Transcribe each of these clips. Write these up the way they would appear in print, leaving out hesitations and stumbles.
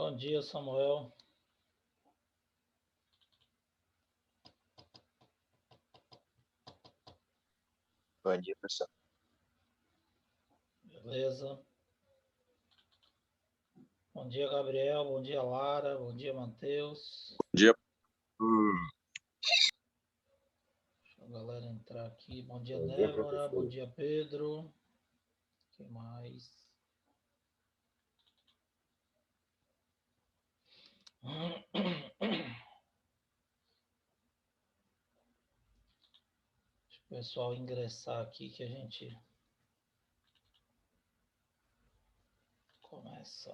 Bom dia, Samuel. Bom dia, professor. Beleza. Bom dia, Gabriel. Bom dia, Lara. Bom dia, Matheus. Bom dia. Deixa a galera entrar aqui. Bom dia, Débora. Bom dia, Pedro. Quem mais? Deixa o pessoal ingressar aqui que a gente começa.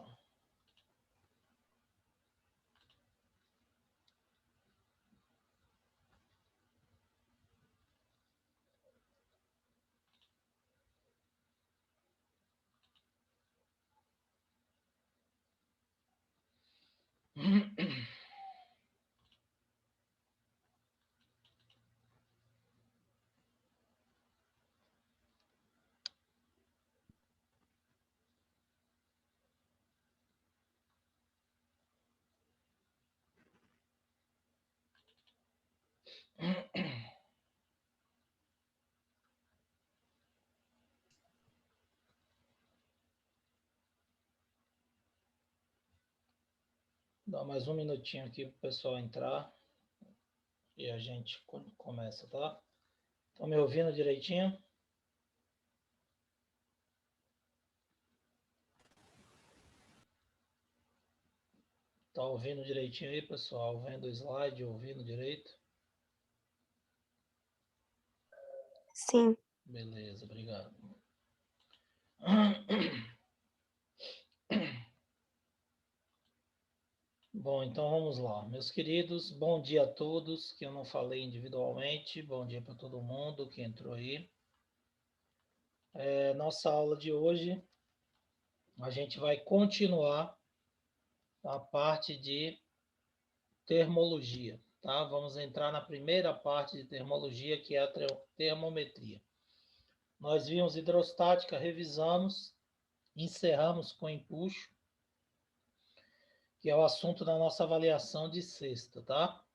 Dá mais um minutinho aqui para o pessoal entrar e a gente começa, tá? Estão me ouvindo direitinho? Tá ouvindo direitinho aí, pessoal? Vendo o slide, ouvindo direito? Sim. Beleza, obrigado. Bom, então vamos lá. Meus queridos, bom dia a todos, que eu não falei individualmente. Bom dia para todo mundo que entrou aí. Nossa aula de hoje, a gente vai continuar a parte de termologia, tá? Vamos entrar na primeira parte de termologia, que é a termometria. Nós vimos hidrostática, revisamos, encerramos com empuxo, que é o assunto da nossa avaliação de sexta, tá?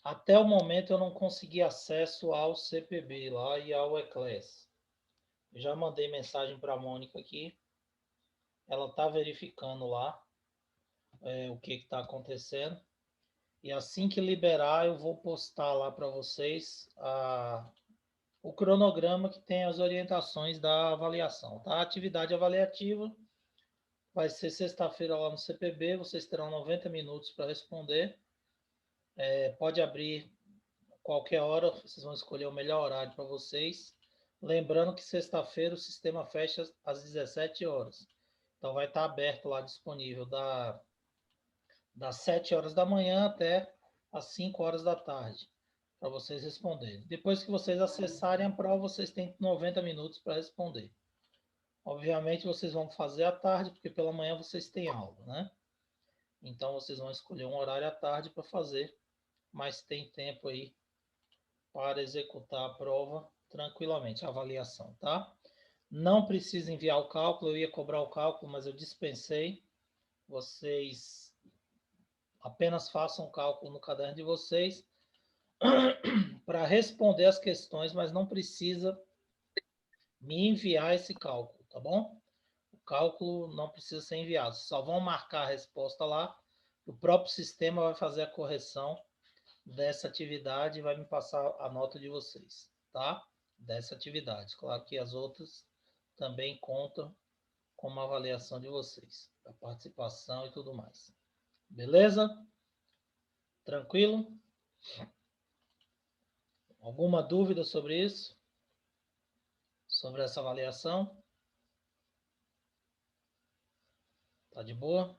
Até o momento eu não consegui acesso ao CPB lá e ao ECLES. Eu já mandei mensagem para a Mônica aqui. Ela está verificando lá o que está acontecendo. E assim que liberar, eu vou postar lá para vocês o cronograma que tem as orientações da avaliação. Tá? A atividade avaliativa vai ser sexta-feira lá no CPB. Vocês terão 90 minutos para responder. Pode abrir qualquer hora, vocês vão escolher o melhor horário para vocês. Lembrando que sexta-feira o sistema fecha às 17 horas. Então vai estar aberto lá, disponível das 7 horas da manhã até as 5 horas da tarde, para vocês responderem. Depois que vocês acessarem a prova, vocês têm 90 minutos para responder. Obviamente vocês vão fazer à tarde, porque pela manhã vocês têm aula, né? Então vocês vão escolher um horário à tarde para fazer, mas tem tempo aí para executar a prova tranquilamente, a avaliação, tá? Não precisa enviar o cálculo, eu ia cobrar o cálculo, mas eu dispensei. Vocês apenas façam o cálculo no caderno de vocês para responder as questões, mas não precisa me enviar esse cálculo, tá bom? O cálculo não precisa ser enviado, só vão marcar a resposta lá, o próprio sistema vai fazer a correção dessa atividade e vai me passar a nota de vocês, tá? Dessa atividade. Claro que as outras também contam com uma avaliação de vocês, da participação e tudo mais. Beleza? Tranquilo? Alguma dúvida sobre isso? Sobre essa avaliação? Tá de boa?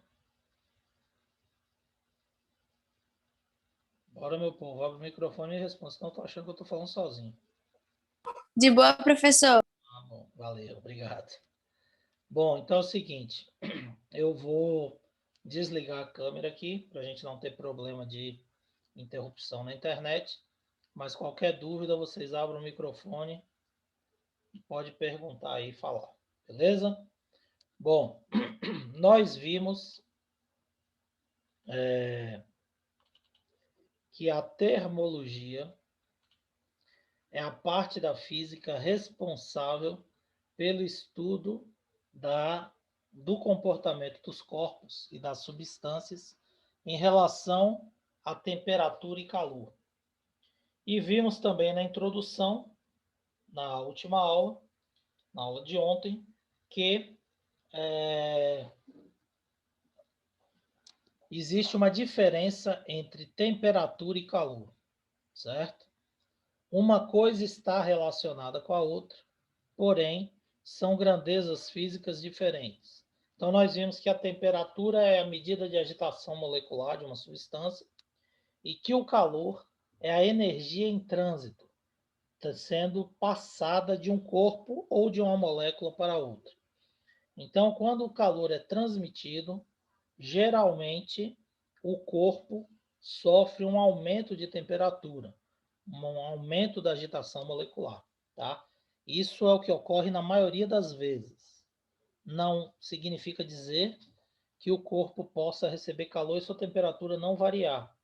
Bora, meu povo, abre o microfone e responde, senão eu tô achando que eu tô falando sozinho. De boa, professor. Ah, bom, valeu, obrigado. Bom, então é o seguinte, eu vou desligar a câmera aqui, para a gente não ter problema de interrupção na internet, mas qualquer dúvida, vocês abram o microfone e pode perguntar aí e falar, beleza? Bom, nós vimos que a termologia é a parte da física responsável pelo estudo do comportamento dos corpos e das substâncias em relação à temperatura e calor. E vimos também na introdução, na última aula, na aula de ontem, que existe uma diferença entre temperatura e calor, certo? Uma coisa está relacionada com a outra, porém, são grandezas físicas diferentes. Então, nós vimos que a temperatura é a medida de agitação molecular de uma substância e que o calor é a energia em trânsito, sendo passada de um corpo ou de uma molécula para outra. Então, quando o calor é transmitido, geralmente o corpo sofre um aumento de temperatura, um aumento da agitação molecular, tá? Isso é o que ocorre na maioria das vezes. Não significa dizer que o corpo possa receber calor e sua temperatura não variar,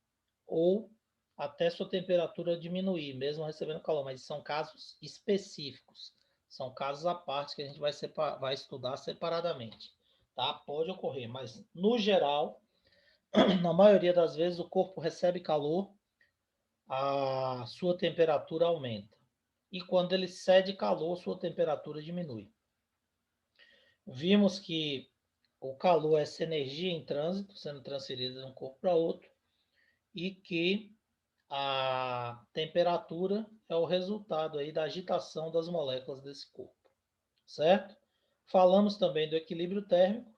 ou até sua temperatura diminuir, mesmo recebendo calor, mas são casos específicos, são casos à parte que a gente vai estudar separadamente, tá? Pode ocorrer, mas no geral, na maioria das vezes, o corpo recebe calor, a sua temperatura aumenta. E quando ele cede calor, sua temperatura diminui. Vimos que o calor é essa energia em trânsito, sendo transferida de um corpo para outro, e que a temperatura é o resultado aí da agitação das moléculas desse corpo, certo? Falamos também do equilíbrio térmico,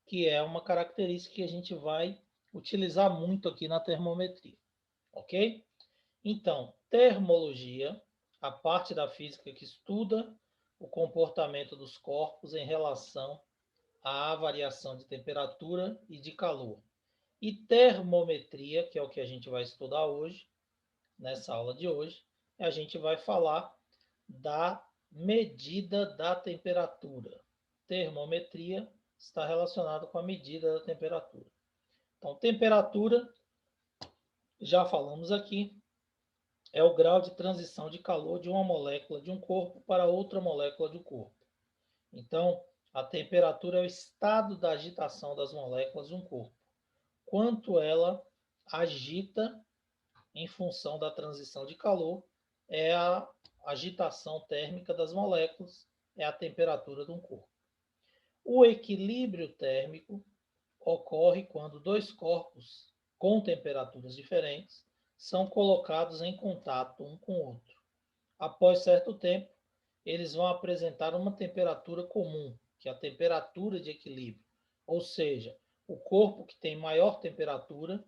que é uma característica que a gente vai utilizar muito aqui na termometria, ok? Então, termologia, a parte da física que estuda o comportamento dos corpos em relação à variação de temperatura e de calor. E termometria, que é o que a gente vai estudar hoje, nessa aula de hoje, a gente vai falar da medida da temperatura. Termometria está relacionado com a medida da temperatura. Então, temperatura, já falamos aqui, é o grau de transição de calor de uma molécula de um corpo para outra molécula do corpo. Então, a temperatura é o estado da agitação das moléculas de um corpo. Quanto ela agita em função da transição de calor é a agitação térmica das moléculas, é a temperatura de um corpo. O equilíbrio térmico ocorre quando dois corpos com temperaturas diferentes são colocados em contato um com o outro. Após certo tempo, eles vão apresentar uma temperatura comum, que é a temperatura de equilíbrio. Ou seja, o corpo que tem maior temperatura,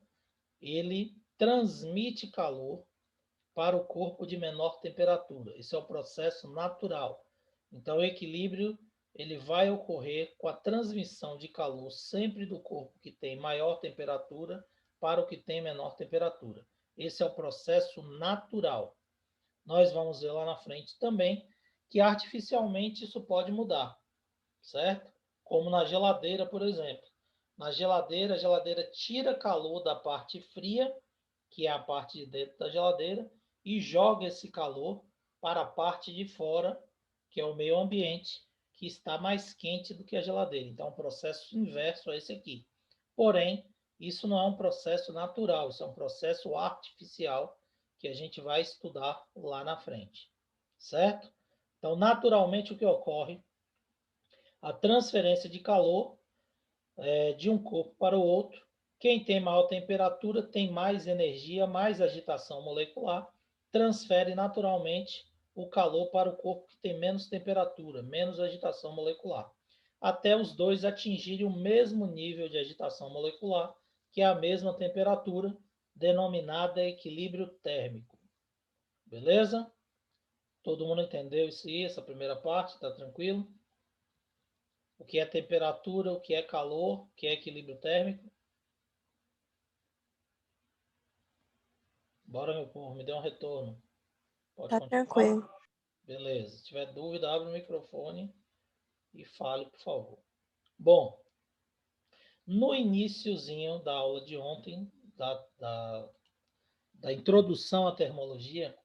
ele transmite calor para o corpo de menor temperatura. Isso é o processo natural. Então, o equilíbrio ele vai ocorrer com a transmissão de calor sempre do corpo que tem maior temperatura para o que tem menor temperatura. Esse é o processo natural. Nós vamos ver lá na frente também que artificialmente isso pode mudar, certo? Como na geladeira, por exemplo. Na geladeira, a geladeira tira calor da parte fria, que é a parte de dentro da geladeira, e joga esse calor para a parte de fora, que é o meio ambiente, que está mais quente do que a geladeira. Então, é um processo inverso a esse aqui. Porém, isso não é um processo natural, isso é um processo artificial que a gente vai estudar lá na frente, certo? Então, naturalmente, o que ocorre? A transferência de calor de um corpo para o outro. Quem tem maior temperatura tem mais energia, mais agitação molecular, transfere naturalmente o calor para o corpo que tem menos temperatura, menos agitação molecular, até os dois atingirem o mesmo nível de agitação molecular, que é a mesma temperatura, denominada equilíbrio térmico. Beleza? Todo mundo entendeu isso aí, essa primeira parte? Tá tranquilo? O que é temperatura, o que é calor, o que é equilíbrio térmico? Bora, meu povo, me dê um retorno. Pode Tá continuar? tranquilo. Beleza. Se tiver dúvida, abre o microfone e fale, por favor. Bom, no iniciozinho da aula de ontem, da introdução à termologia,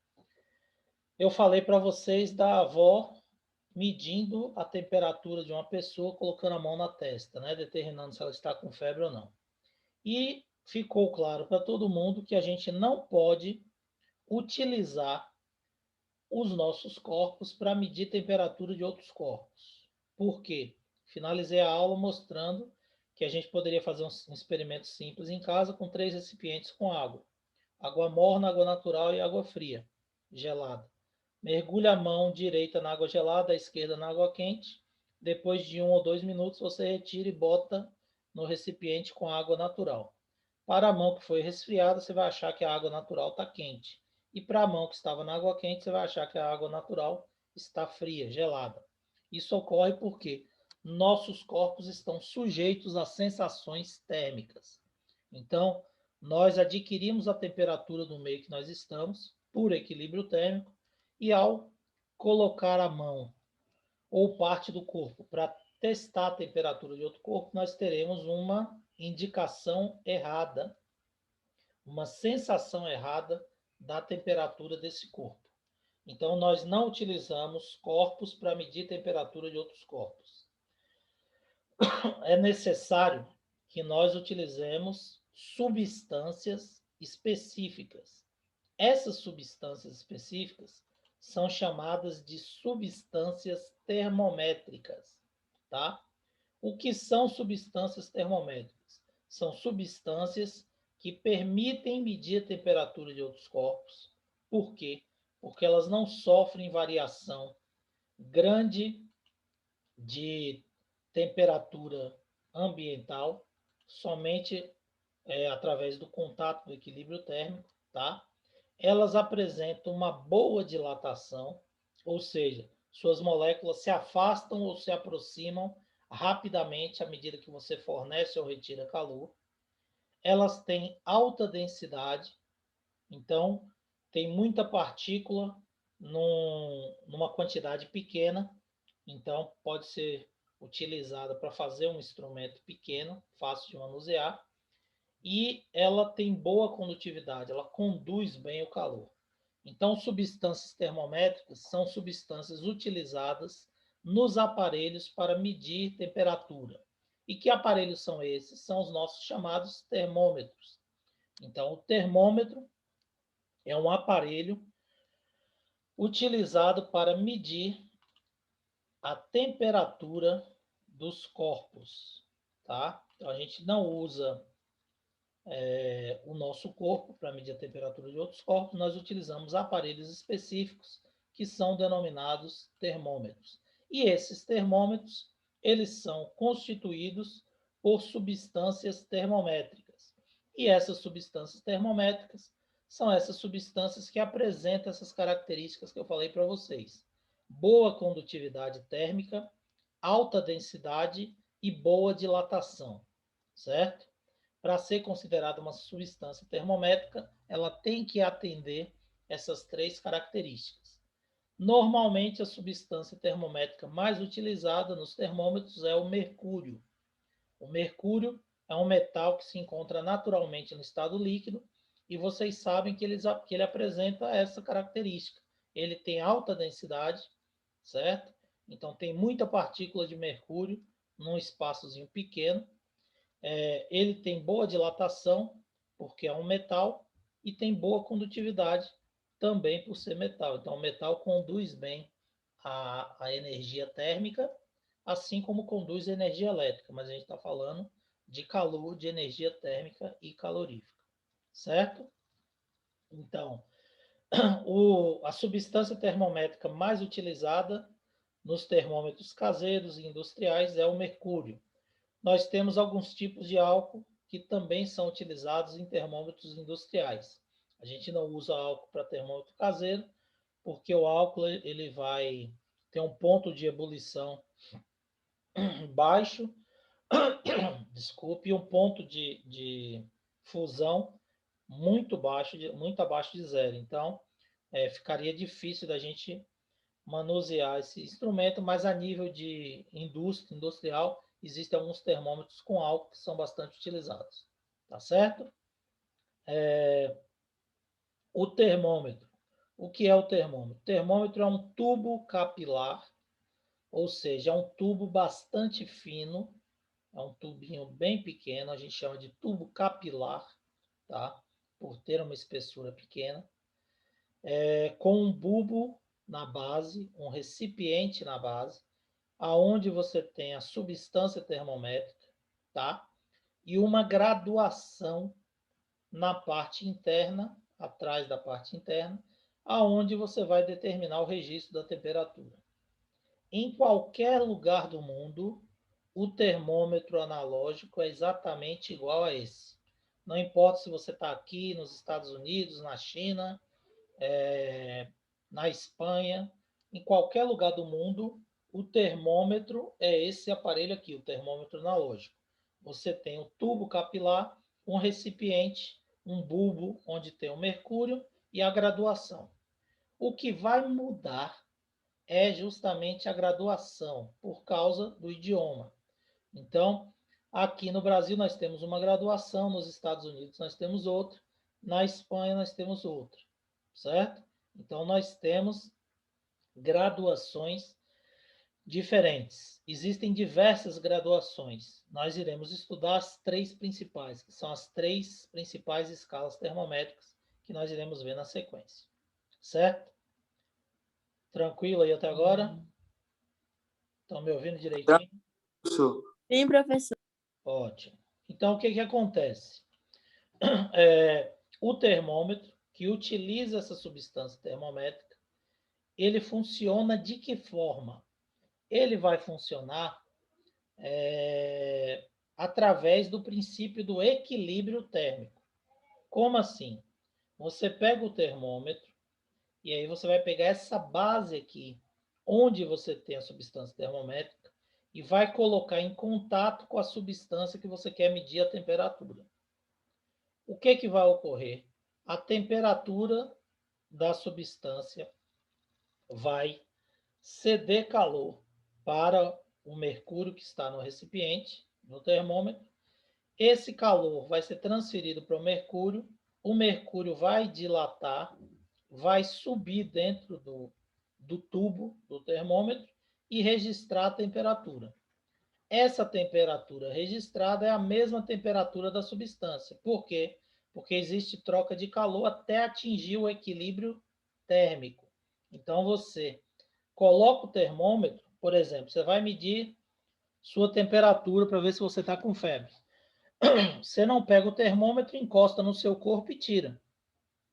eu falei para vocês da avó medindo a temperatura de uma pessoa colocando a mão na testa, né? Determinando se ela está com febre ou não. E ficou claro para todo mundo que a gente não pode utilizar os nossos corpos para medir temperatura de outros corpos. Por quê? Finalizei a aula mostrando que a gente poderia fazer um experimento simples em casa com 3 recipientes com água. Água morna, água natural e água fria, gelada. Mergulhe a mão direita na água gelada, a esquerda na água quente. Depois de 1 ou 2 minutos, você retira e bota no recipiente com água natural. Para a mão que foi resfriada, você vai achar que a água natural está quente. E para a mão que estava na água quente, você vai achar que a água natural está fria, gelada. Isso ocorre porque nossos corpos estão sujeitos a sensações térmicas. Então, nós adquirimos a temperatura do meio que nós estamos por equilíbrio térmico e ao colocar a mão ou parte do corpo para testar a temperatura de outro corpo, nós teremos uma indicação errada, uma sensação errada da temperatura desse corpo. Então, nós não utilizamos corpos para medir a temperatura de outros corpos. É necessário que nós utilizemos substâncias específicas. Essas substâncias específicas são chamadas de substâncias termométricas, tá? O que são substâncias termométricas? São substâncias que permitem medir a temperatura de outros corpos. Por quê? Porque elas não sofrem variação grande de temperatura ambiental, somente através do contato do equilíbrio térmico, tá? Elas apresentam uma boa dilatação, ou seja, suas moléculas se afastam ou se aproximam rapidamente à medida que você fornece ou retira calor. Elas têm alta densidade, então tem muita partícula numa quantidade pequena, então pode ser utilizada para fazer um instrumento pequeno, fácil de manusear, e ela tem boa condutividade, ela conduz bem o calor. Então, substâncias termométricas são substâncias utilizadas nos aparelhos para medir temperatura. E que aparelhos são esses? São os nossos chamados termômetros. Então, o termômetro é um aparelho utilizado para medir a temperatura dos corpos, tá? Então, a gente não usa o nosso corpo para medir a temperatura de outros corpos, nós utilizamos aparelhos específicos que são denominados termômetros. E esses termômetros, eles são constituídos por substâncias termométricas. E essas substâncias termométricas são essas substâncias que apresentam essas características que eu falei para vocês. Boa condutividade térmica, alta densidade e boa dilatação, certo? Para ser considerada uma substância termométrica, ela tem que atender essas 3 características. Normalmente, a substância termométrica mais utilizada nos termômetros é o mercúrio. O mercúrio é um metal que se encontra naturalmente no estado líquido e vocês sabem que ele apresenta essa característica. Ele tem alta densidade, certo? Então, tem muita partícula de mercúrio num espaçozinho pequeno. Ele tem boa dilatação, porque é um metal, e tem boa condutividade, também por ser metal. Então, o metal conduz bem a energia térmica, assim como conduz a energia elétrica, mas a gente está falando de calor, de energia térmica e calorífica, certo? Então, a substância termométrica mais utilizada nos termômetros caseiros e industriais é o mercúrio. Nós temos alguns tipos de álcool que também são utilizados em termômetros industriais. A gente não usa álcool para termômetro caseiro, porque o álcool ele vai ter um ponto de ebulição baixo, desculpe, e um ponto de fusão muito baixo, muito abaixo de zero. Então, ficaria difícil da gente manusear esse instrumento, mas a nível de indústria, industrial, existem alguns termômetros com álcool que são bastante utilizados. Tá certo? O termômetro. O que é o termômetro? O termômetro é um tubo capilar, ou seja, é um tubo bastante fino, é um tubinho bem pequeno, a gente chama de tubo capilar, tá? Por ter uma espessura pequena, com um bulbo na base, um recipiente na base, aonde você tem a substância termométrica, tá? E uma graduação na parte interna, atrás da parte interna, aonde você vai determinar o registro da temperatura. Em qualquer lugar do mundo, o termômetro analógico é exatamente igual a esse. Não importa se você está aqui nos Estados Unidos, na China, na Espanha, em qualquer lugar do mundo, o termômetro é esse aparelho aqui, o termômetro analógico. Você tem um tubo capilar, um recipiente, um bulbo onde tem o mercúrio e a graduação. O que vai mudar é justamente a graduação, por causa do idioma. Então, aqui no Brasil nós temos uma graduação, nos Estados Unidos nós temos outra, na Espanha nós temos outra, certo? Então, nós temos graduações diferentes. Existem diversas graduações. Nós iremos estudar as três principais, que são as três principais escalas termométricas que nós iremos ver na sequência. Certo? Tranquilo aí até agora? Estão me ouvindo direitinho? Sim, professor. Ótimo. Então, o que que acontece? O termômetro, que utiliza essa substância termométrica, ele funciona de que forma? Ele vai funcionar através do princípio do equilíbrio térmico. Como assim? Você pega o termômetro e aí você vai pegar essa base aqui, onde você tem a substância termométrica, e vai colocar em contato com a substância que você quer medir a temperatura. O que que vai ocorrer? A temperatura da substância vai ceder calor para o mercúrio que está no recipiente, no termômetro. Esse calor vai ser transferido para o mercúrio vai dilatar, vai subir dentro do tubo do termômetro e registrar a temperatura. Essa temperatura registrada é a mesma temperatura da substância. Por quê? Porque existe troca de calor até atingir o equilíbrio térmico. Então, você coloca o termômetro, por exemplo, você vai medir sua temperatura para ver se você está com febre. Você não pega o termômetro, encosta no seu corpo e tira.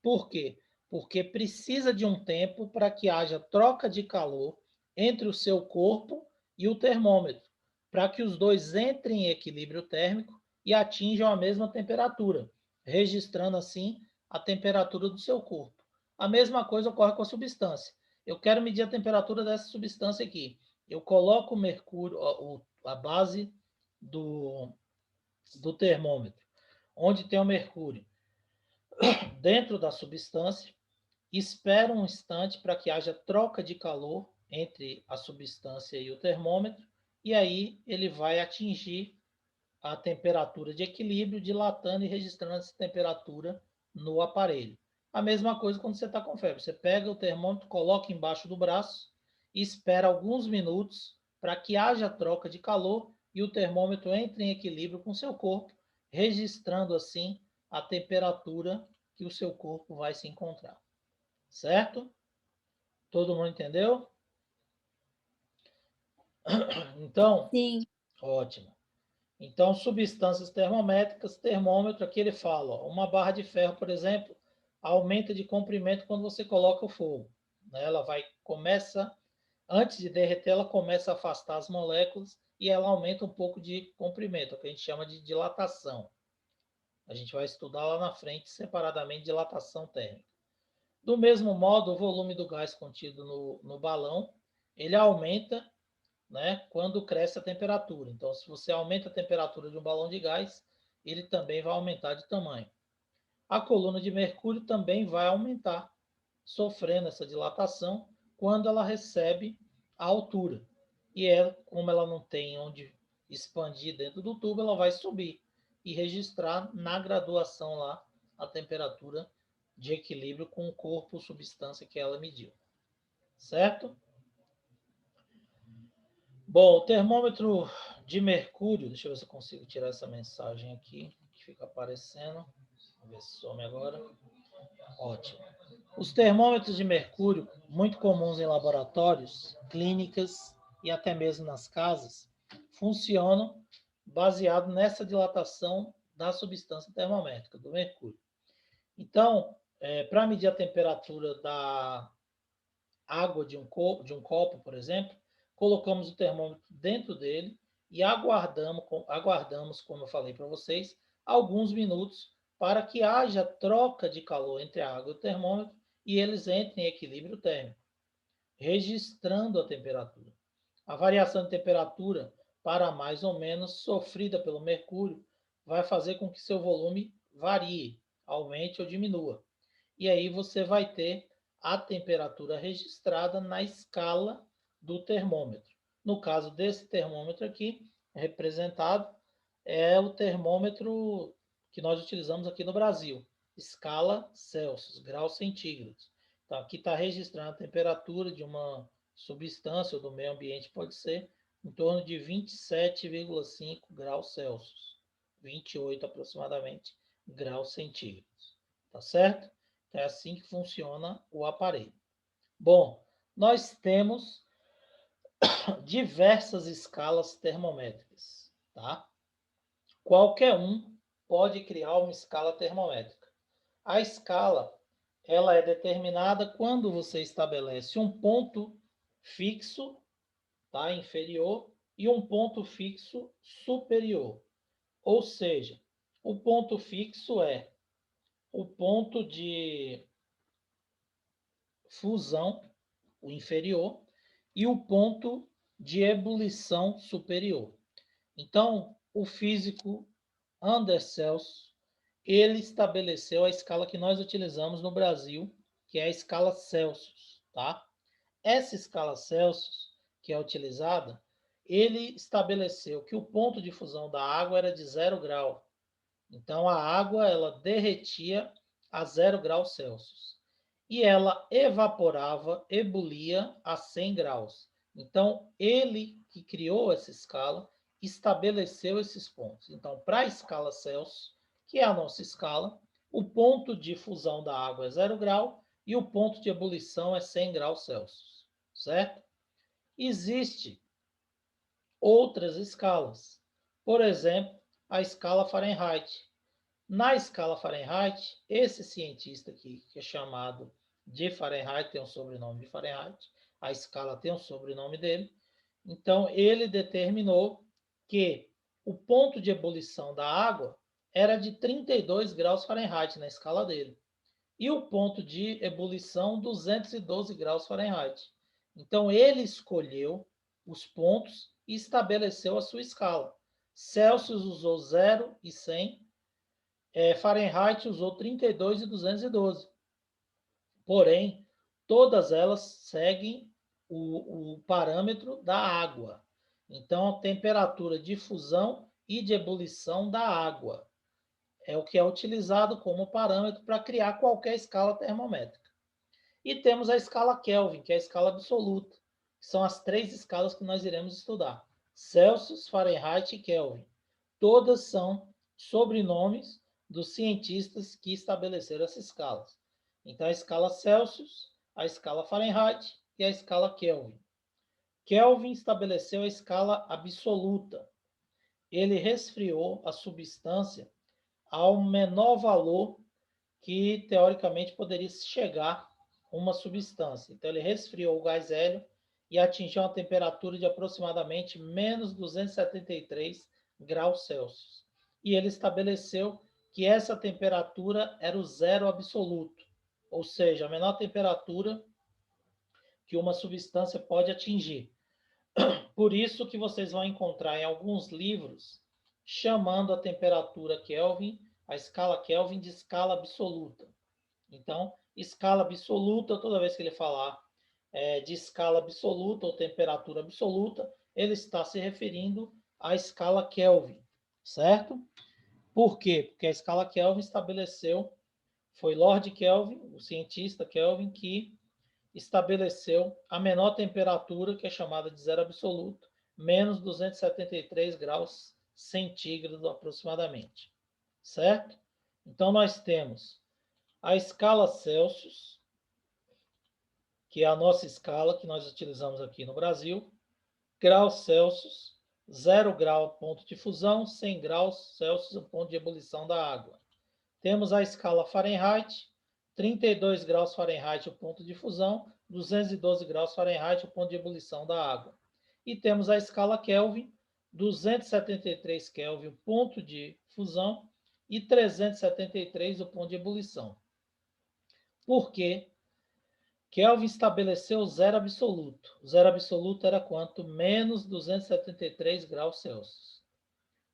Por quê? Porque precisa de um tempo para que haja troca de calor entre o seu corpo e o termômetro, para que os dois entrem em equilíbrio térmico e atinjam a mesma temperatura, registrando assim a temperatura do seu corpo. A mesma coisa ocorre com a substância. Eu quero medir a temperatura dessa substância aqui. Eu coloco o mercúrio, a base do termômetro, onde tem o mercúrio, dentro da substância, espera um instante para que haja troca de calor entre a substância e o termômetro, e aí ele vai atingir a temperatura de equilíbrio, dilatando e registrando essa temperatura no aparelho. A mesma coisa quando você está com febre. Você pega o termômetro, coloca embaixo do braço e espera alguns minutos para que haja troca de calor e o termômetro entre em equilíbrio com o seu corpo, registrando assim a temperatura que o seu corpo vai se encontrar. Certo? Todo mundo entendeu? Então, Sim. ótimo. Então, substâncias termométricas, termômetro, aqui ele fala, ó, uma barra de ferro, por exemplo, aumenta de comprimento quando você coloca o fogo. Né? Ela começa, antes de derreter, ela começa a afastar as moléculas e ela aumenta um pouco de comprimento, o que a gente chama de dilatação. A gente vai estudar lá na frente, separadamente, dilatação térmica. Do mesmo modo, o volume do gás contido no balão, ele aumenta, né, quando cresce a temperatura. Então, se você aumenta a temperatura de um balão de gás, ele também vai aumentar de tamanho. A coluna de mercúrio também vai aumentar, sofrendo essa dilatação, quando ela recebe a altura. E como ela não tem onde expandir dentro do tubo, ela vai subir e registrar na graduação lá a temperatura de equilíbrio com o corpo, substância que ela mediu. Certo? Bom, o termômetro de mercúrio, deixa eu ver se eu consigo tirar essa mensagem aqui, que fica aparecendo. Vamos ver se some agora. Ótimo. Os termômetros de mercúrio, muito comuns em laboratórios, clínicas e até mesmo nas casas, funcionam baseado nessa dilatação da substância termométrica, do mercúrio. Então, para medir a temperatura da água de um copo, por exemplo, colocamos o termômetro dentro dele e aguardamos, como eu falei para vocês, alguns minutos para que haja troca de calor entre a água e o termômetro e eles entrem em equilíbrio térmico, registrando a temperatura. A variação de temperatura para mais ou menos sofrida pelo mercúrio vai fazer com que seu volume varie, aumente ou diminua. E aí você vai ter a temperatura registrada na escala do termômetro. No caso desse termômetro aqui, representado, é o termômetro que nós utilizamos aqui no Brasil, escala Celsius, graus centígrados. Então, aqui está registrando a temperatura de uma substância ou do meio ambiente, pode ser em torno de 27,5 graus Celsius, 28 aproximadamente graus centígrados. Tá certo? É assim que funciona o aparelho. Bom, nós temos diversas escalas termométricas, tá? Qualquer um pode criar uma escala termométrica. A escala, ela é determinada quando você estabelece um ponto fixo, tá, inferior, e um ponto fixo superior. Ou seja, o ponto fixo é o ponto de fusão, o inferior, e o ponto de ebulição superior. Então, o físico Anders Celsius, ele estabeleceu a escala que nós utilizamos no Brasil, que é a escala Celsius, tá? Essa escala Celsius, que é utilizada, ele estabeleceu que o ponto de fusão da água era de 0 grau. Então, a água ela derretia a 0 graus Celsius e ela evaporava, ebulia a 100 graus. Então, ele que criou essa escala, estabeleceu esses pontos. Então, para a escala Celsius, que é a nossa escala, o ponto de fusão da água é 0 grau e o ponto de ebulição é 100 graus Celsius, certo? Existe outras escalas. Por exemplo, a escala Fahrenheit. Na escala Fahrenheit, esse cientista aqui, que é chamado de Fahrenheit, tem o sobrenome de Fahrenheit, a escala tem o sobrenome dele, então ele determinou que o ponto de ebulição da água era de 32 graus Fahrenheit na escala dele, e o ponto de ebulição 212 graus Fahrenheit. Então ele escolheu os pontos e estabeleceu a sua escala. Celsius usou 0 e 100, Fahrenheit usou 32 e 212. Porém, todas elas seguem o parâmetro da água. Então, a temperatura de fusão e de ebulição da água é o que é utilizado como parâmetro para criar qualquer escala termométrica. E temos a escala Kelvin, que é a escala absoluta, que são as 3 escalas que nós iremos estudar: Celsius, Fahrenheit e Kelvin. Todas são sobrenomes dos cientistas que estabeleceram essas escalas. Então, a escala Celsius, a escala Fahrenheit e a escala Kelvin. Kelvin estabeleceu a escala absoluta. Ele resfriou a substância ao menor valor que, teoricamente, poderia chegar uma substância. Então, ele resfriou o gás hélio e atingiu uma temperatura de aproximadamente menos 273 graus Celsius. E ele estabeleceu que essa temperatura era o zero absoluto, ou seja, a menor temperatura que uma substância pode atingir. Por isso que vocês vão encontrar em alguns livros chamando a temperatura Kelvin, a escala Kelvin, de escala absoluta. Então, escala absoluta, toda vez que ele falar de escala absoluta ou temperatura absoluta, ele está se referindo a escala Kelvin, certo? Por quê? Porque a escala Kelvin estabeleceu, foi Lord Kelvin, o cientista Kelvin, que estabeleceu a menor temperatura, que é chamada de zero absoluto, menos 273 graus centígrados aproximadamente, certo? Então, nós temos a escala Celsius, que é a nossa escala que nós utilizamos aqui no Brasil, graus Celsius, 0 grau ponto de fusão, 100 graus Celsius o ponto de ebulição da água. Temos a escala Fahrenheit, 32 graus Fahrenheit o ponto de fusão, 212 graus Fahrenheit o ponto de ebulição da água. E temos a escala Kelvin, 273 Kelvin o ponto de fusão e 373 o ponto de ebulição. Por quê? Kelvin estabeleceu o zero absoluto. O zero absoluto era quanto? Menos 273 graus Celsius.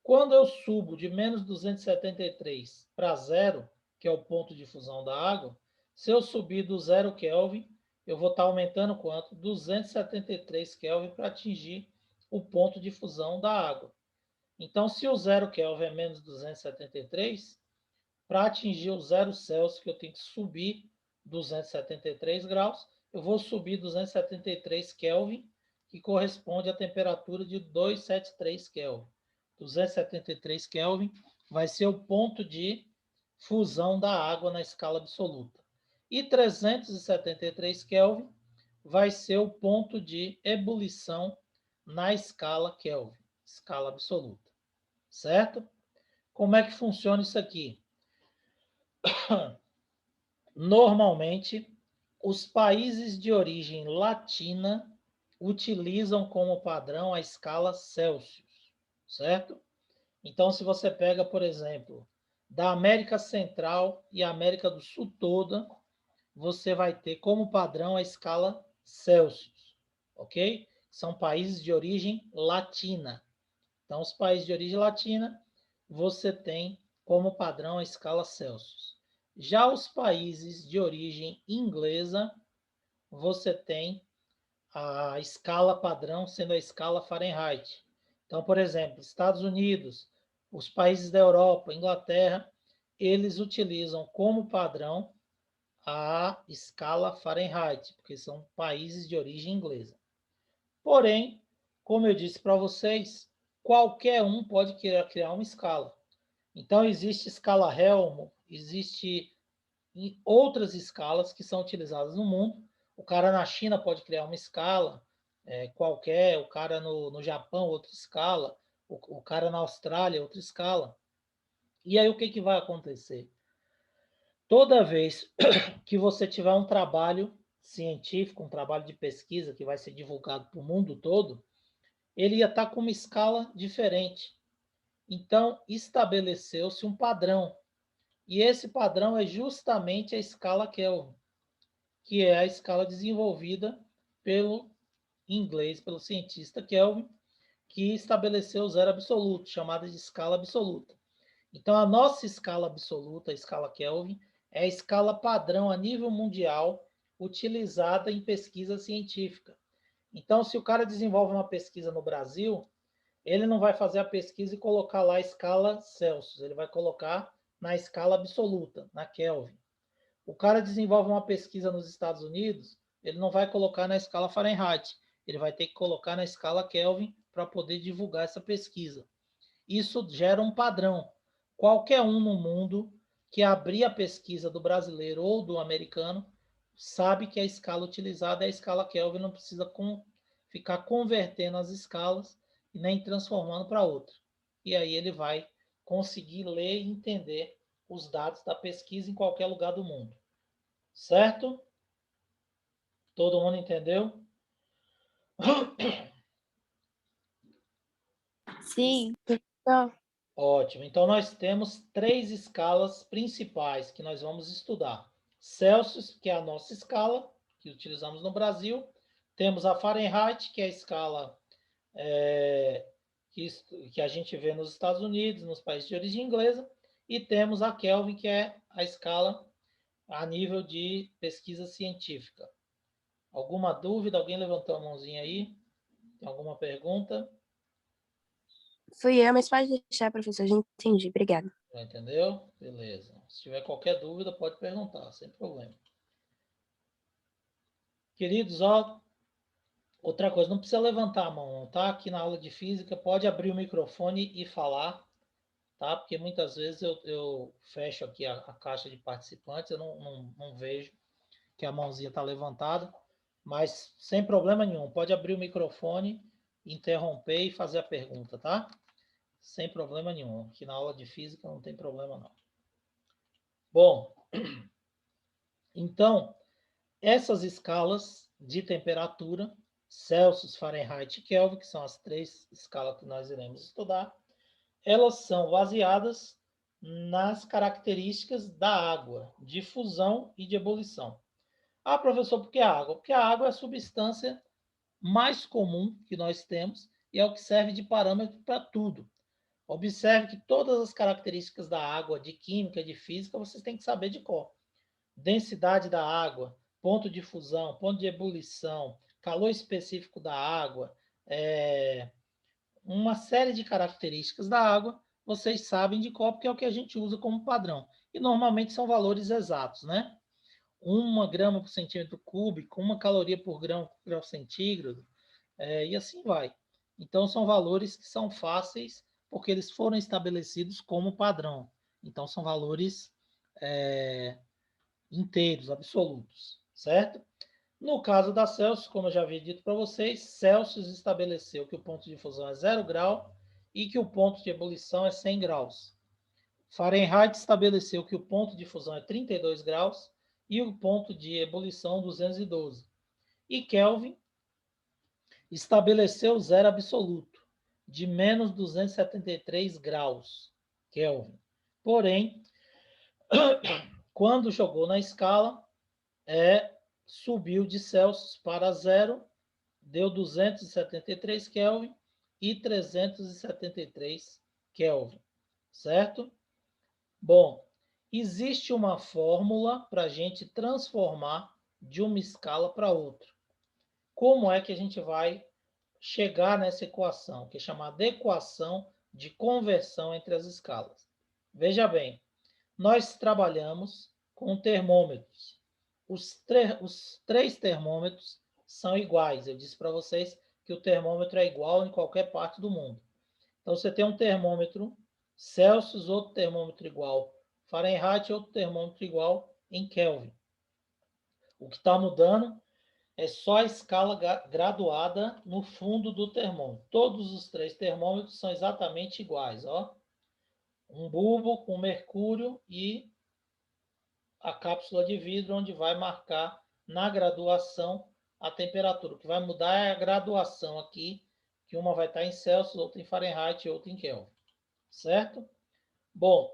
Quando eu subo de menos 273 para zero, que é o ponto de fusão da água, se eu subir do zero Kelvin, eu vou estar aumentando quanto? 273 Kelvin para atingir o ponto de fusão da água. Então, se o zero Kelvin é menos 273, para atingir o zero Celsius, que eu tenho que subir 273 graus, eu vou subir 273 Kelvin, que corresponde à temperatura de 273 Kelvin. 273 Kelvin vai ser o ponto de fusão da água na escala absoluta. E 373 Kelvin vai ser o ponto de ebulição na escala Kelvin, escala absoluta. Certo? Como é que funciona isso aqui? Normalmente, os países de origem latina utilizam como padrão a escala Celsius, certo? Então, se você pega, por exemplo, da América Central e América do Sul toda, você vai ter como padrão a escala Celsius, ok? São países de origem latina. Então, os países de origem latina, você tem como padrão a escala Celsius. Já os países de origem inglesa, você tem a escala padrão sendo a escala Fahrenheit. Então, por exemplo, Estados Unidos, os países da Europa, Inglaterra, eles utilizam como padrão a escala Fahrenheit, porque são países de origem inglesa. Porém, como eu disse para vocês, qualquer um pode criar uma escala. Então, existe escala Helmholtz, existe outras escalas que são utilizadas no mundo. O cara na China pode criar uma escala qualquer, o cara no Japão, outra escala, o cara na Austrália, outra escala. E aí, o que vai acontecer? Toda vez que você tiver um trabalho científico, um trabalho de pesquisa que vai ser divulgado para o mundo todo, ele ia estar com uma escala diferente. Então, estabeleceu-se um padrão. E esse padrão é justamente a escala Kelvin, que é a escala desenvolvida pelo inglês, pelo cientista Kelvin, que estabeleceu o zero absoluto, chamada de escala absoluta. Então, a nossa escala absoluta, a escala Kelvin, é a escala padrão a nível mundial utilizada em pesquisa científica. Então, se o cara desenvolve uma pesquisa no Brasil, ele não vai fazer a pesquisa e colocar lá a escala Celsius, ele vai colocar na escala absoluta, na Kelvin. O cara desenvolve uma pesquisa nos Estados Unidos, ele não vai colocar na escala Fahrenheit, ele vai ter que colocar na escala Kelvin para poder divulgar essa pesquisa. Isso gera um padrão. Qualquer um no mundo que abrir a pesquisa do brasileiro ou do americano sabe que a escala utilizada é a escala Kelvin, não precisa ficar convertendo as escalas e nem transformando para outra. E aí ele vai conseguir ler e entender os dados da pesquisa em qualquer lugar do mundo. Certo? Todo mundo entendeu? Sim, professor. Ótimo. Então, nós temos 3 escalas principais que nós vamos estudar. Celsius, que é a nossa escala, que utilizamos no Brasil. Temos a Fahrenheit, que é a escala que a gente vê nos Estados Unidos, nos países de origem inglesa. E temos a Kelvin, que é a escala a nível de pesquisa científica. Alguma dúvida? Alguém levantou a mãozinha aí? Tem alguma pergunta? Fui eu, mas pode deixar, professor. Já entendi. Obrigada. Já entendeu? Beleza. Se tiver qualquer dúvida, pode perguntar, sem problema. Queridos, ó, outra coisa, não precisa levantar a mão, tá? Aqui na aula de física, pode abrir o microfone e falar, tá? Porque muitas vezes eu fecho aqui a caixa de participantes, eu não vejo que a mãozinha está levantada, mas sem problema nenhum, pode abrir o microfone, interromper e fazer a pergunta, tá? Sem problema nenhum. Aqui na aula de física não tem problema não. Bom, então, essas escalas de temperatura, Celsius, Fahrenheit e Kelvin, que são as três escalas que nós iremos estudar, elas são baseadas nas características da água, de fusão e de ebulição. Ah, professor, por que a água? Porque a água é a substância mais comum que nós temos e é o que serve de parâmetro para tudo. Observe que todas as características da água, de química, de física, vocês têm que saber de cor. Densidade da água, ponto de fusão, ponto de ebulição, calor específico da água, uma série de características da água, vocês sabem de cor, porque é o que a gente usa como padrão. E normalmente são valores exatos, né? 1 grama por centímetro cúbico, 1 caloria por grau centígrado, e assim vai. Então, são valores que são fáceis, porque eles foram estabelecidos como padrão. Então, são valores inteiros, absolutos, certo? No caso da Celsius, como eu já havia dito para vocês, Celsius estabeleceu que o ponto de fusão é 0 grau e que o ponto de ebulição é 100 graus. Fahrenheit estabeleceu que o ponto de fusão é 32 graus e o ponto de ebulição 212. E Kelvin estabeleceu zero absoluto, de menos 273 graus Kelvin. Porém, quando jogou na escala, subiu de Celsius para zero, deu 273 Kelvin e 373 Kelvin, certo? Bom, existe uma fórmula para a gente transformar de uma escala para outra. Como é que a gente vai chegar nessa equação, que é chamada equação de conversão entre as escalas? Veja bem, nós trabalhamos com termômetros. Os três termômetros são iguais. Eu disse para vocês que o termômetro é igual em qualquer parte do mundo. Então, você tem um termômetro Celsius, outro termômetro igual Fahrenheit, outro termômetro igual em Kelvin. O que está mudando é só a escala graduada no fundo do termômetro. Todos os três termômetros são exatamente iguais. Ó. Um bulbo com mercúrio e a cápsula de vidro, onde vai marcar na graduação a temperatura. O que vai mudar é a graduação aqui, que uma vai estar em Celsius, outra em Fahrenheit e outra em Kelvin. Certo? Bom,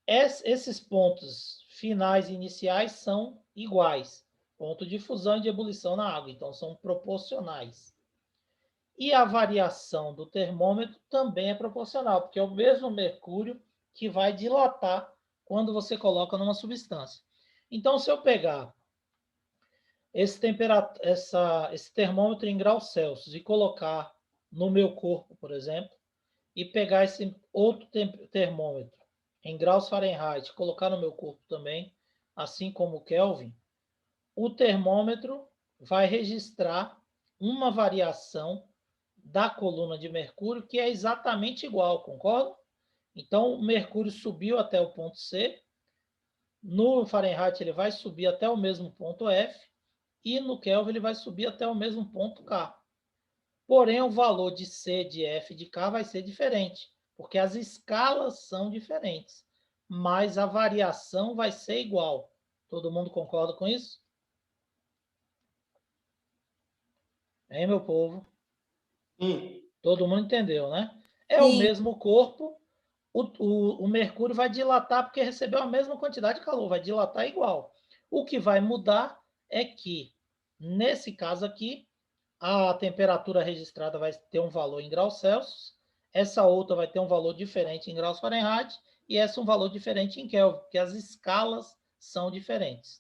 esses pontos finais e iniciais são iguais. Ponto de fusão e de ebulição na água, então são proporcionais. E a variação do termômetro também é proporcional, porque é o mesmo mercúrio que vai dilatar quando você coloca numa substância. Então, se eu pegar esse termômetro em graus Celsius e colocar no meu corpo, por exemplo, e pegar esse outro termômetro em graus Fahrenheit, colocar no meu corpo também, assim como o Kelvin, o termômetro vai registrar uma variação da coluna de mercúrio que é exatamente igual, concorda? Então, o mercúrio subiu até o ponto C, no Fahrenheit ele vai subir até o mesmo ponto F, e no Kelvin ele vai subir até o mesmo ponto K. Porém, o valor de C, de F, de K vai ser diferente, porque as escalas são diferentes, mas a variação vai ser igual. Todo mundo concorda com isso? Hein, meu povo? Todo mundo entendeu, né? É o mesmo corpo, o mercúrio vai dilatar porque recebeu a mesma quantidade de calor, vai dilatar igual. O que vai mudar é que, nesse caso aqui, a temperatura registrada vai ter um valor em graus Celsius, essa outra vai ter um valor diferente em graus Fahrenheit e essa um valor diferente em Kelvin, porque as escalas são diferentes.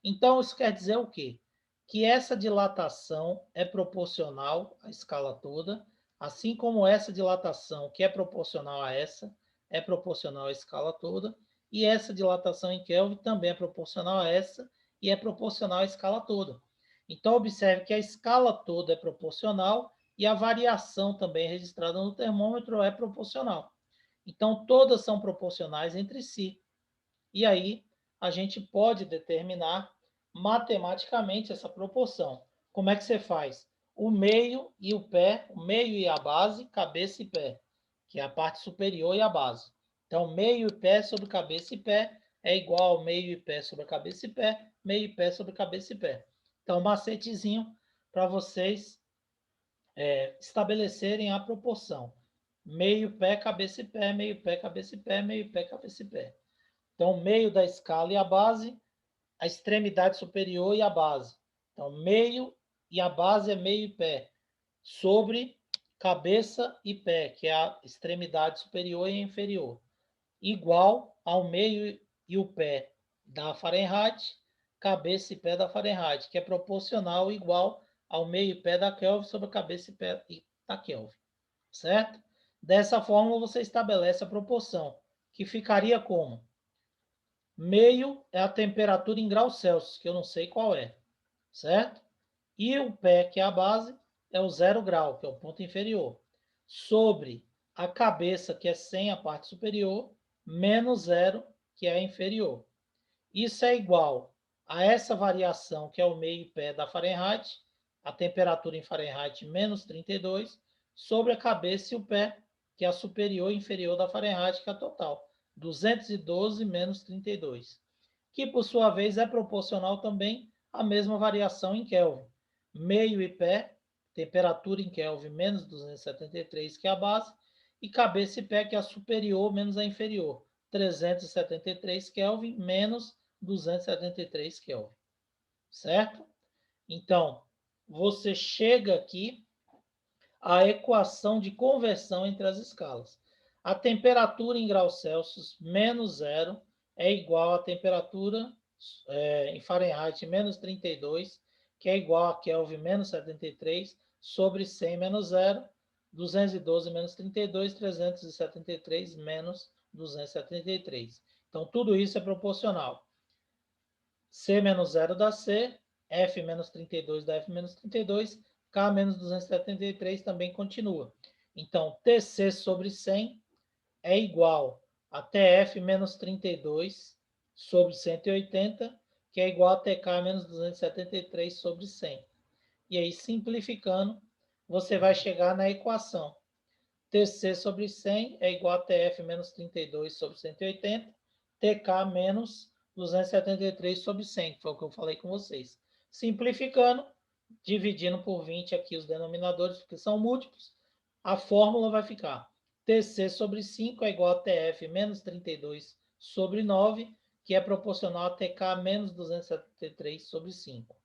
Então, isso quer dizer o quê? Que essa dilatação é proporcional à escala toda, Assim como essa dilatação, que é proporcional a essa, é proporcional à escala toda, e essa dilatação em Kelvin também é proporcional a essa e é proporcional à escala toda. Então, observe que a escala toda é proporcional e a variação também registrada no termômetro é proporcional. Então, todas são proporcionais entre si. E aí, a gente pode determinar matematicamente essa proporção. Como é que você faz? O meio e o pé, o meio e a base, cabeça e pé, que é a parte superior e a base. Então, meio e pé sobre cabeça e pé é igual ao meio e pé sobre cabeça e pé, meio e pé sobre cabeça e pé. Então, macetezinho para vocês estabelecerem a proporção. Meio pé, cabeça e pé, meio pé, cabeça e pé, meio pé, cabeça e pé. Então, meio da escala e a base, a extremidade superior e a base. Então, meio e a base é meio e pé, sobre cabeça e pé, que é a extremidade superior e inferior, igual ao meio e o pé da Fahrenheit, cabeça e pé da Fahrenheit, que é proporcional igual ao meio e pé da Kelvin sobre a cabeça e pé da Kelvin, certo? Dessa forma, você estabelece a proporção, que ficaria como? Meio é a temperatura em graus Celsius, que eu não sei qual é, certo? E o pé, que é a base, é o 0 grau, que é o ponto inferior, sobre a cabeça, que é 100, a parte superior, menos 0, que é a inferior. Isso é igual a essa variação, que é o meio e pé da Fahrenheit, a temperatura em Fahrenheit menos 32, sobre a cabeça e o pé, que é a superior e inferior da Fahrenheit, que é a total, 212 menos 32, que por sua vez é proporcional também à mesma variação em Kelvin. Meio e pé, temperatura em Kelvin menos 273, que é a base, e cabeça e pé, que é a superior menos a inferior, 373 Kelvin menos 273 Kelvin, certo? Então, você chega aqui à equação de conversão entre as escalas. A temperatura em graus Celsius menos 0 é igual à temperatura em Fahrenheit menos 32, que é igual a Kelvin menos 73, sobre 100 menos 0, 212 menos 32, 373 menos 273. Então, tudo isso é proporcional. C menos 0 dá C, F menos 32 dá F menos 32, K menos 273 também continua. Então, TC sobre 100 é igual a TF menos 32 sobre 180, que é igual a TK menos 273 sobre 100. E aí, simplificando, você vai chegar na equação. TC sobre 100 é igual a TF menos 32 sobre 180, TK menos 273 sobre 100, que foi o que eu falei com vocês. Simplificando, dividindo por 20 aqui os denominadores, porque são múltiplos, a fórmula vai ficar TC sobre 5 é igual a TF menos 32 sobre 9, que é proporcional a TK menos 273 sobre 5.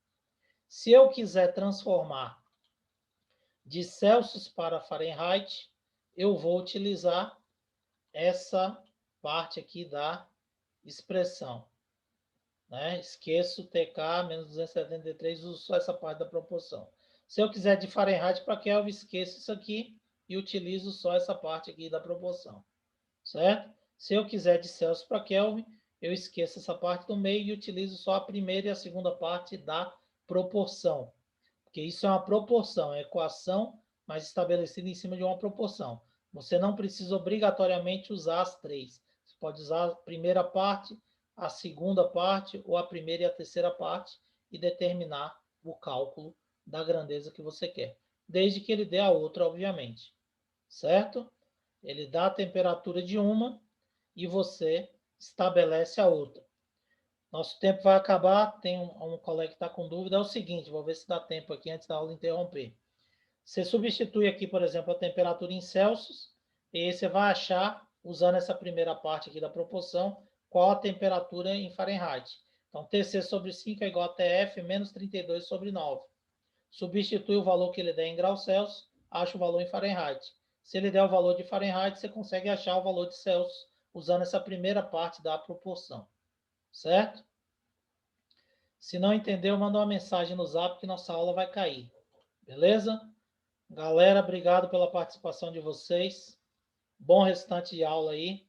Se eu quiser transformar de Celsius para Fahrenheit, eu vou utilizar essa parte aqui da expressão. Né? Esqueço TK menos 273, uso só essa parte da proporção. Se eu quiser de Fahrenheit para Kelvin, esqueço isso aqui e utilizo só essa parte aqui da proporção. Certo? Se eu quiser de Celsius para Kelvin, eu esqueço essa parte do meio e utilizo só a primeira e a segunda parte da proporção. Porque isso é uma proporção, é equação, mas estabelecida em cima de uma proporção. Você não precisa obrigatoriamente usar as três. Você pode usar a primeira parte, a segunda parte, ou a primeira e a terceira parte, e determinar o cálculo da grandeza que você quer. Desde que ele dê a outra, obviamente. Certo? Ele dá a temperatura de uma e você estabelece a outra. Nosso tempo vai acabar. Tem um colega que está com dúvida. É o seguinte, vou ver se dá tempo aqui antes da aula interromper. Você substitui aqui, por exemplo, a temperatura em Celsius, e aí você vai achar, usando essa primeira parte aqui da proporção, qual a temperatura em Fahrenheit. Então, TC sobre 5 é igual a TF menos 32 sobre 9. Substitui o valor que ele der em graus Celsius, acha o valor em Fahrenheit. Se ele der o valor de Fahrenheit, você consegue achar o valor de Celsius usando essa primeira parte da proporção. Certo? Se não entendeu, manda uma mensagem no Zap que nossa aula vai cair. Beleza? Galera, obrigado pela participação de vocês. Bom restante de aula aí.